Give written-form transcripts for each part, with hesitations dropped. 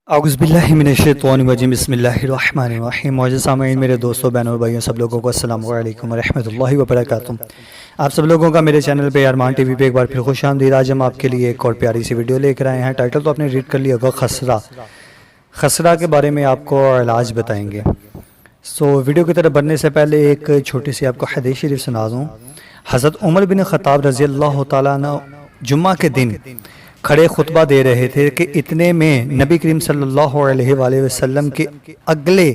اعوذ باللہ من الشیطان الرجیم بسم اللہ الرحمن الرحیم۔ معزز سامعین، میرے دوستوں، بہنوں اور بھائیوں، سب لوگوں کو السلام علیکم ورحمۃ اللہ وبرکاتہ۔ آپ سب لوگوں کا میرے چینل پہ ارمان ٹی وی پہ ایک بار پھر خوش آمدید۔ آج ہم آپ کے لیے ایک اور پیاری سی ویڈیو لے کر آئے ہیں۔ ٹائٹل تو آپ نے ریڈ کر لیا ہوگا، خسرہ کے بارے میں آپ کو علاج بتائیں گے۔ ویڈیو کی طرف بڑھنے سے پہلے ایک چھوٹی سی آپ کو حدیث شریف سنا دوں۔ حضرت عمر بن خطاب رضی اللہ تعالیٰ عنہ جمعہ کے دن کھڑے خطبہ دے رہے تھے کہ اتنے میں نبی کریم صلی اللہ علیہ وآلہ وسلم کے اگلے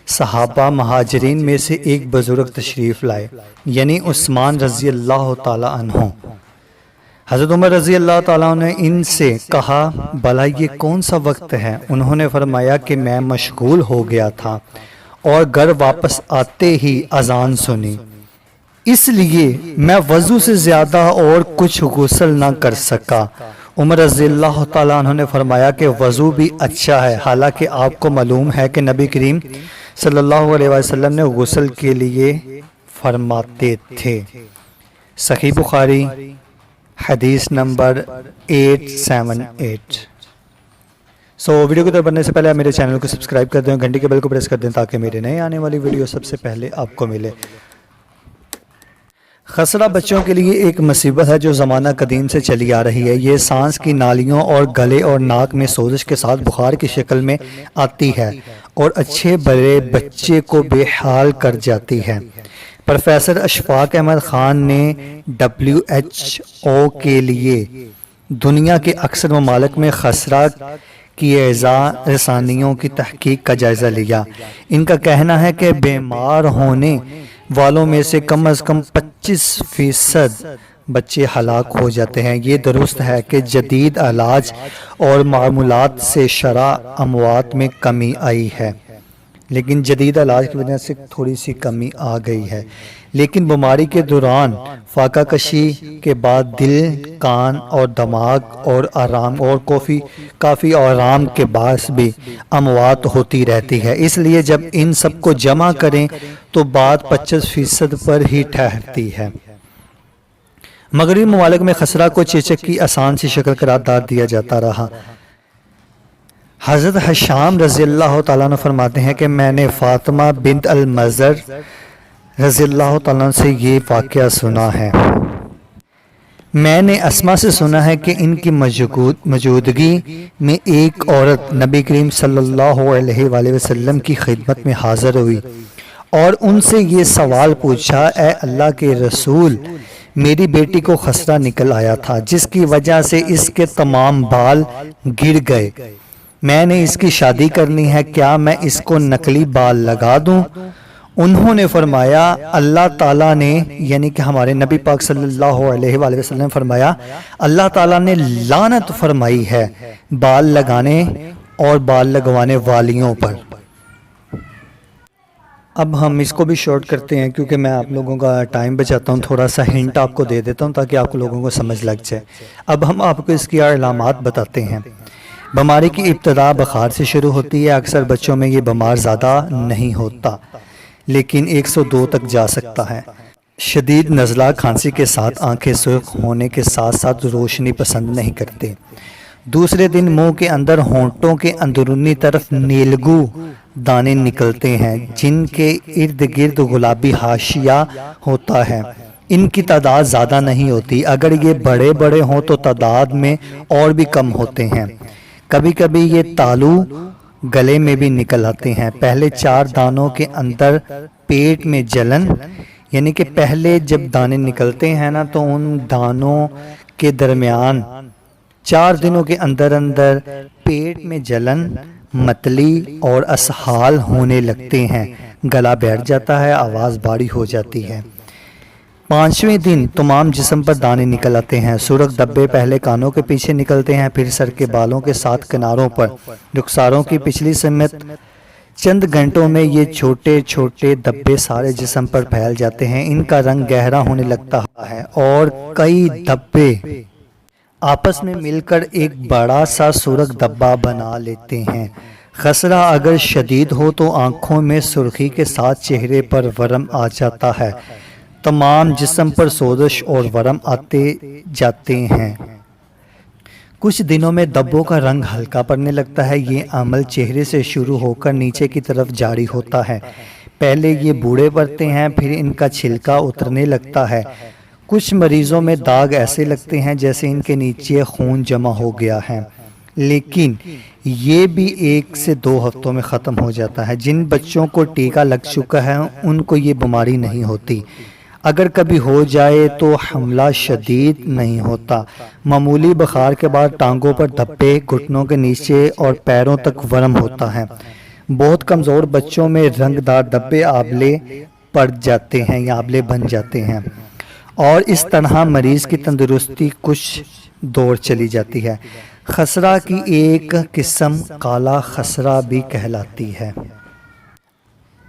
صحابہ مہاجرین میں سے ایک بزرگ تشریف لائے، یعنی عثمان رضی اللہ تعالیٰ عنہ۔ حضرت عمر رضی اللہ تعالیٰ عنہ نے ان سے کہا، بھلا یہ کون سا وقت ہے؟ انہوں نے فرمایا کہ میں مشغول ہو گیا تھا اور گھر واپس آتے ہی اذان سنی، اس لیے میں وضو سے زیادہ اور کچھ غسل نہ کر سکا۔ عمر رضی اللہ تعالیٰ عنہ نے فرمایا کہ وضو بھی اچھا ہے، حالانکہ آپ کو معلوم ہے کہ نبی کریم صلی اللہ علیہ وسلم نے غسل کے لیے فرماتے تھے۔ صحیح بخاری حدیث نمبر 878۔ ویڈیو کو طرف بڑھنے سے پہلے آپ میرے چینل کو سبسکرائب کر دیں، گھنٹی کے بیل کو پریس کر دیں تاکہ میرے نئے آنے والی ویڈیو سب سے پہلے آپ کو ملے۔ خسرہ بچوں کے لیے ایک مصیبت ہے جو زمانہ قدیم سے چلی آ رہی ہے۔ یہ سانس کی نالیوں اور گلے اور ناک میں سوزش کے ساتھ بخار کی شکل میں آتی ہے اور اچھے بڑے بچے کو بے حال کر جاتی ہے۔ پروفیسر اشفاق احمد خان نے WHO کے لیے دنیا کے اکثر ممالک میں خسرہ کی اعضاء رسانیوں کی تحقیق کا جائزہ لیا۔ ان کا کہنا ہے کہ بیمار ہونے والوں میں سے کم از کم 25% بچے ہلاک ہو جاتے ہیں۔ یہ درست ہے کہ جدید علاج اور معمولات سے شرح اموات میں کمی آئی ہے، لیکن جدید علاج کی وجہ سے تھوڑی سی کمی آ گئی ہے، لیکن بیماری کے دوران فاقہ کشی کے بعد دل، کان اور دماغ اور کافی آرام کے باعث بھی اموات ہوتی رہتی ہے۔ اس لیے جب ان سب کو جمع کریں تو بات 25% پر ہی ٹھہرتی ہے۔ مغربی ممالک میں خسرہ کو چیچک کی آسان سی شکل قرار دیا جاتا رہا۔ حضرت حشام رضی اللہ تعالیٰ عنہ فرماتے ہیں کہ میں نے فاطمہ بنت المظر رضی اللہ تعالیٰ عنہ سے یہ واقعہ سنا ہے۔ میں نے اسما سے سنا ہے کہ ان کی موجودگی میں ایک عورت نبی کریم صلی اللہ علیہ وآلہ وسلم کی خدمت میں حاضر ہوئی اور ان سے یہ سوال پوچھا، اے اللہ کے رسول، میری بیٹی کو خسرہ نکل آیا تھا جس کی وجہ سے اس کے تمام بال گر گئے۔ میں نے اس کی شادی کرنی ہے، کیا میں اس کو نقلی بال لگا دوں؟ انہوں نے فرمایا، اللہ تعالیٰ نے، یعنی کہ ہمارے نبی پاک صلی اللہ علیہ وآلہ وسلم فرمایا، اللہ تعالیٰ نے لعنت فرمائی ہے بال لگانے اور بال لگوانے والیوں پر۔ اب ہم اس کو بھی شارٹ کرتے ہیں کیونکہ میں آپ لوگوں کا ٹائم بچاتا ہوں، تھوڑا سا ہنٹ آپ کو دے دیتا ہوں تاکہ آپ لوگوں کو سمجھ لگ جائے۔ اب ہم آپ کو اس کی علامات بتاتے ہیں۔ بیماری کی ابتدا بخار سے شروع ہوتی ہے۔ اکثر بچوں میں یہ بیمار زیادہ نہیں ہوتا لیکن 102 تک جا سکتا ہے۔ شدید نزلہ کھانسی کے ساتھ آنکھیں سرخ ہونے کے ساتھ ساتھ روشنی پسند نہیں کرتے۔ دوسرے دن منہ کے اندر ہونٹوں کے اندرونی طرف نیلگو دانے نکلتے ہیں جن کے ارد گرد گلابی حاشیہ ہوتا ہے۔ ان کی تعداد زیادہ نہیں ہوتی، اگر یہ بڑے بڑے ہوں تو تعداد میں اور بھی کم ہوتے ہیں۔ کبھی کبھی یہ تالو گلے میں بھی نکل آتے ہیں۔ پہلے 4 دانوں کے اندر پیٹ میں جلن، یعنی کہ پہلے جب دانے نکلتے ہیں نا تو ان دانوں کے درمیان 4 دنوں کے اندر پیٹ میں جلن، متلی اور اسہال ہونے لگتے ہیں، گلا بیٹھ جاتا ہے، آواز بھاری ہو جاتی ہے۔ 5ویں دن تمام جسم پر دانے نکل آتے ہیں۔ سرخ دھبے پہلے کانوں کے پیچھے نکلتے ہیں، پھر سر کے بالوں کے ساتھ کناروں پر، رخساروں کی پچھلی سمت۔ چند گھنٹوں میں یہ چھوٹے چھوٹے دھبے سارے جسم پر پھیل جاتے ہیں۔ ان کا رنگ گہرا ہونے لگتا ہے اور کئی دھبے آپس میں مل کر ایک بڑا سا سرخ دھبا بنا لیتے ہیں۔ خسرہ اگر شدید ہو تو آنکھوں میں سرخی کے ساتھ چہرے پر ورم آ جاتا ہے، تمام جسم پر سوزش اور ورم آتے جاتے ہیں۔ کچھ دنوں میں دبوں کا رنگ ہلکا پڑنے لگتا ہے۔ یہ عمل چہرے سے شروع ہو کر نیچے کی طرف جاری ہوتا ہے۔ پہلے یہ بوڑھے پڑتے ہیں، پھر ان کا چھلکا اترنے لگتا ہے۔ کچھ مریضوں میں داغ ایسے لگتے ہیں جیسے ان کے نیچے خون جمع ہو گیا ہے، لیکن یہ بھی 1 سے 2 ہفتوں میں ختم ہو جاتا ہے۔ جن بچوں کو ٹیکہ لگ چکا ہے ان کو یہ بیماری نہیں ہوتی۔ اگر کبھی ہو جائے تو حملہ شدید نہیں ہوتا۔ معمولی بخار کے بعد ٹانگوں پر دھبے، گھٹنوں کے نیچے اور پیروں تک ورم ہوتا ہے۔ بہت کمزور بچوں میں رنگ دار دھبے آبلے پڑ جاتے ہیں یا آبلے بن جاتے ہیں، اور اس طرح مریض کی تندرستی کچھ دور چلی جاتی ہے۔ خسرہ کی ایک قسم کالا خسرہ بھی کہلاتی ہے۔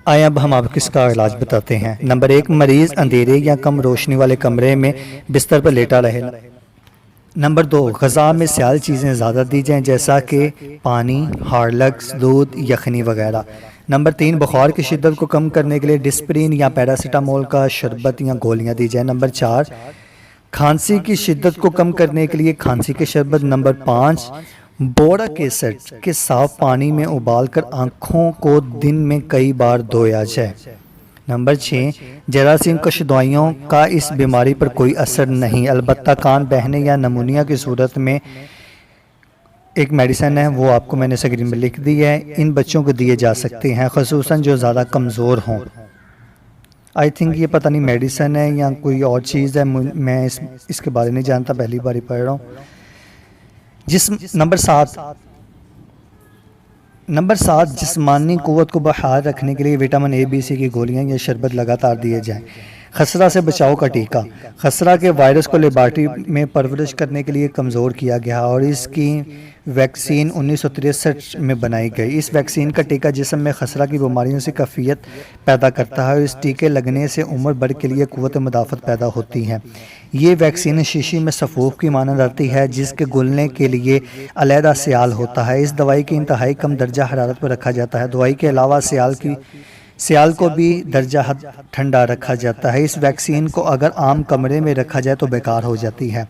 آئیں اب ہم آپ کو اس کا علاج بتاتے ہیں۔ نمبر 1، مریض اندھیرے یا کم روشنی والے کمرے میں بستر پر لیٹا رہے۔ نمبر 2، غذا میں سیال چیزیں زیادہ دی جائیں جیسا کہ پانی، ہارلکس، دودھ، یخنی وغیرہ۔ نمبر 3، بخار کی شدت کو کم کرنے کے لیے ڈسپرین یا پیراسیٹامول کا شربت یا گولیاں دی جائیں۔ نمبر 4، کھانسی کی شدت کو کم کرنے کے لیے کھانسی کے شربت۔ نمبر 5، بورک ایسڈ کے صاف پانی میں ابال کر آنکھوں کو دن میں کئی بار دھویا جائے۔ نمبر 6، جراثیم کش دوائیوں کا اس بیماری پر کوئی اثر نہیں، البتہ کان بہنے یا نمونیا کی صورت میں ایک میڈیسن ہے، وہ آپ کو میں نے اسکرین میں لکھ دی ہے، ان بچوں کو دیے جا سکتے ہیں، خصوصاً جو زیادہ کمزور ہوں۔ آئی تھنک یہ پتہ نہیں میڈیسن ہے یا کوئی اور چیز ہے، میں اس کے بارے نہیں جانتا، پہلی بار ہی پڑھ رہا ہوں۔ نمبر 7، جسمانی قوت کو بحال رکھنے کے لیے وٹامن اے بی سی کی گولیاں یا شربت لگاتار دیے جائیں۔ خسرہ سے بچاؤ کا ٹیکہ۔ خسرہ کے وائرس کو لیبارٹری میں پرورش کرنے کے لیے کمزور کیا گیا اور اس کی ویکسین 1963 میں بنائی گئی۔ اس ویکسین کا ٹیکہ جسم میں خسرہ کی بیماریوں سے کیفیت پیدا کرتا ہے اور اس ٹیکے لگنے سے عمر بھر کے لیے قوت مدافعت پیدا ہوتی ہے۔ یہ ویکسین شیشی میں سفوف کی مانند آتی ہے جس کے گلنے کے لیے علیحدہ سیال ہوتا ہے۔ اس دوائی کی انتہائی کم درجہ حرارت پر رکھا جاتا ہے۔ دوائی کے علاوہ سیال کو بھی درجہ ٹھنڈا رکھا جاتا ہے۔ اس ویکسین کو اگر عام کمرے میں رکھا جائے تو بیکار ہو جاتی ہے۔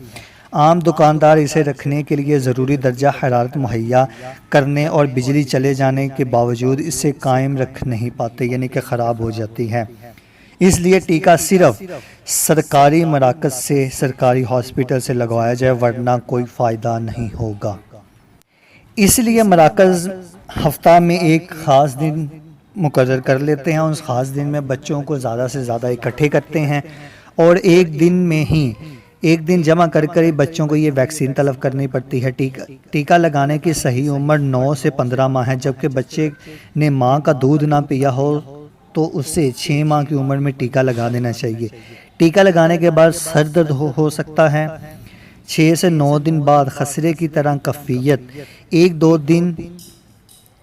عام دکاندار اسے رکھنے کے لیے ضروری درجہ حرارت مہیا کرنے اور بجلی چلے جانے کے باوجود اسے قائم رکھ نہیں پاتے، یعنی کہ خراب ہو جاتی ہے۔ اس لیے ٹیکہ صرف سرکاری مراکز سے، سرکاری ہاسپٹل سے لگوایا جائے، ورنہ کوئی فائدہ نہیں ہوگا۔ اس لیے مراکز ہفتہ میں ایک خاص دن مقرر کر لیتے ہیں، اس خاص دن میں بچوں کو زیادہ سے زیادہ اکٹھے کرتے ہیں اور ایک دن جمع کر ہی بچوں کو یہ ویکسین طلب کرنی پڑتی ہے۔ ٹیکہ لگانے کی صحیح عمر 9 سے 15 ماہ ہے، جبکہ بچے نے ماں کا دودھ نہ پیا ہو تو اسے 6 ماہ کی عمر میں ٹیکہ لگا دینا چاہیے۔ ٹیکہ لگانے کے بعد سر درد ہو سکتا ہے۔ 6 سے 9 دن بعد خسرے کی طرح کیفیت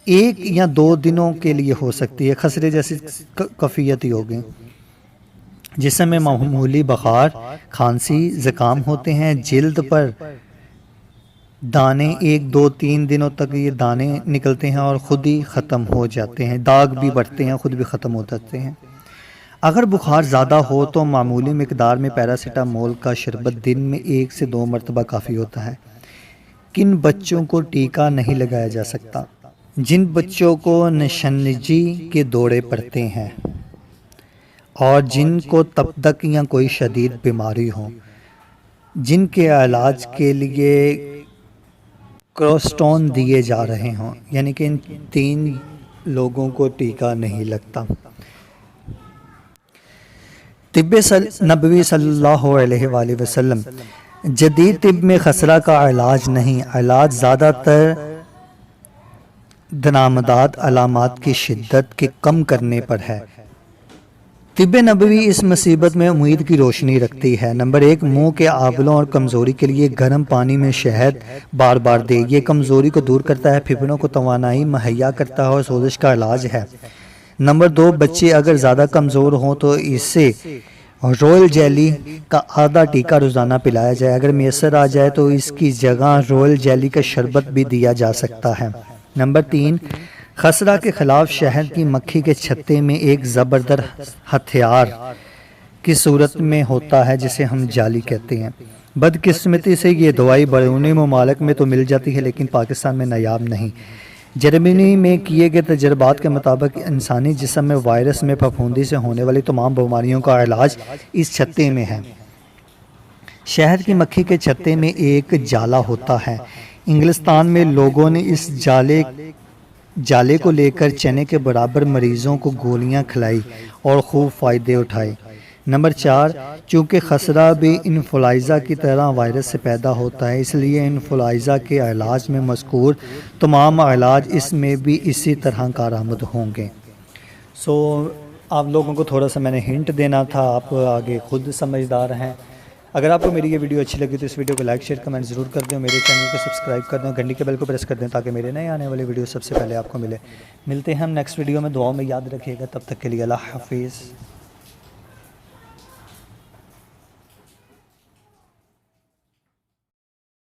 1 یا 2 دنوں کے لیے ہو سکتی ہے، خسرے جیسی کیفیت ہی ہوگی۔ جسم میں معمولی بخار، کھانسی، زکام ہوتے ہیں، جلد پر دانے 1، 2، 3 دنوں تک یہ دانے نکلتے ہیں اور خود ہی ختم ہو جاتے ہیں، داغ بھی بڑھتے ہیں، خود بھی ختم ہو جاتے ہیں۔ اگر بخار زیادہ ہو تو معمولی مقدار میں پیراسیٹامول کا شربت دن میں 1 سے 2 مرتبہ کافی ہوتا ہے۔ کن بچوں کو ٹیکہ نہیں لگایا جا سکتا؟ جن بچوں کو نشنجی کے دورے پڑتے ہیں اور جن کو تپدق یا کوئی شدید بیماری ہو، جن کے علاج کے لیے کورٹیزون دیے جا رہے ہوں، یعنی کہ ان 3 لوگوں کو ٹیکہ نہیں لگتا۔ طب نبوی صلی اللہ علیہ وآلہ وسلم۔ جدید طب میں خسرہ کا علاج نہیں، علاج زیادہ تر درامدات علامات کی شدت کے کم کرنے پر ہے۔ طب نبوی اس مصیبت میں امید کی روشنی رکھتی ہے۔ نمبر 1، منہ کے آبلوں اور کمزوری کے لیے گرم پانی میں شہد بار بار دے، یہ کمزوری کو دور کرتا ہے، پھپھڑوں کو توانائی مہیا کرتا ہے اور سوزش کا علاج ہے۔ نمبر 2، بچے اگر زیادہ کمزور ہوں تو اسے رویل جیلی کا آدھا ٹیکہ روزانہ پلایا جائے، اگر میسر آ جائے تو اس کی جگہ رویل جیلی کا شربت بھی دیا جا سکتا ہے۔ نمبر 3، خسرہ کے خلاف شہد کی مکھی کے چھتے میں ایک زبردست ہتھیار کی صورت میں ہوتا ہے جسے ہم جالی کہتے ہیں، بدقسمتی سے یہ دوائی بیرونی ممالک میں تو مل جاتی ہے لیکن پاکستان میں نایاب نہیں۔ جرمنی میں کیے گئے تجربات کے مطابق انسانی جسم میں وائرس میں پھپھوندی سے ہونے والی تمام بیماریوں کا علاج اس چھتے میں ہے۔ شہد کی مکھی کے چھتے میں ایک جالا ہوتا ہے۔ انگلستان میں لوگوں نے اس جالے کو لے کر چنے کے برابر مریضوں کو گولیاں کھلائی اور خوب فائدے اٹھائے۔ نمبر 4، چونکہ خسرہ بھی انفلوئنزا کی طرح وائرس سے پیدا ہوتا ہے، اس لیے انفلوئنزا کے علاج میں مذکور تمام علاج اس میں بھی اسی طرح کارآمد ہوں گے۔ آپ لوگوں کو تھوڑا سا میں نے ہنٹ دینا تھا، آپ آگے خود سمجھدار ہیں۔ اگر آپ کو میری یہ ویڈیو اچھی لگی تو اس ویڈیو کو لائک شیئر کمنٹ ضرور کر دیں، میرے چینل کو سبسکرائب کر دیں، گھنٹی کے بیل کو پریس کر دیں تاکہ میرے نئے آنے والی ویڈیو سب سے پہلے آپ کو ملے۔ ملتے ہیں ہم نیکسٹ ویڈیو میں، دعاؤں میں یاد رکھیے گا، تب تک کے لیے اللہ حافظ۔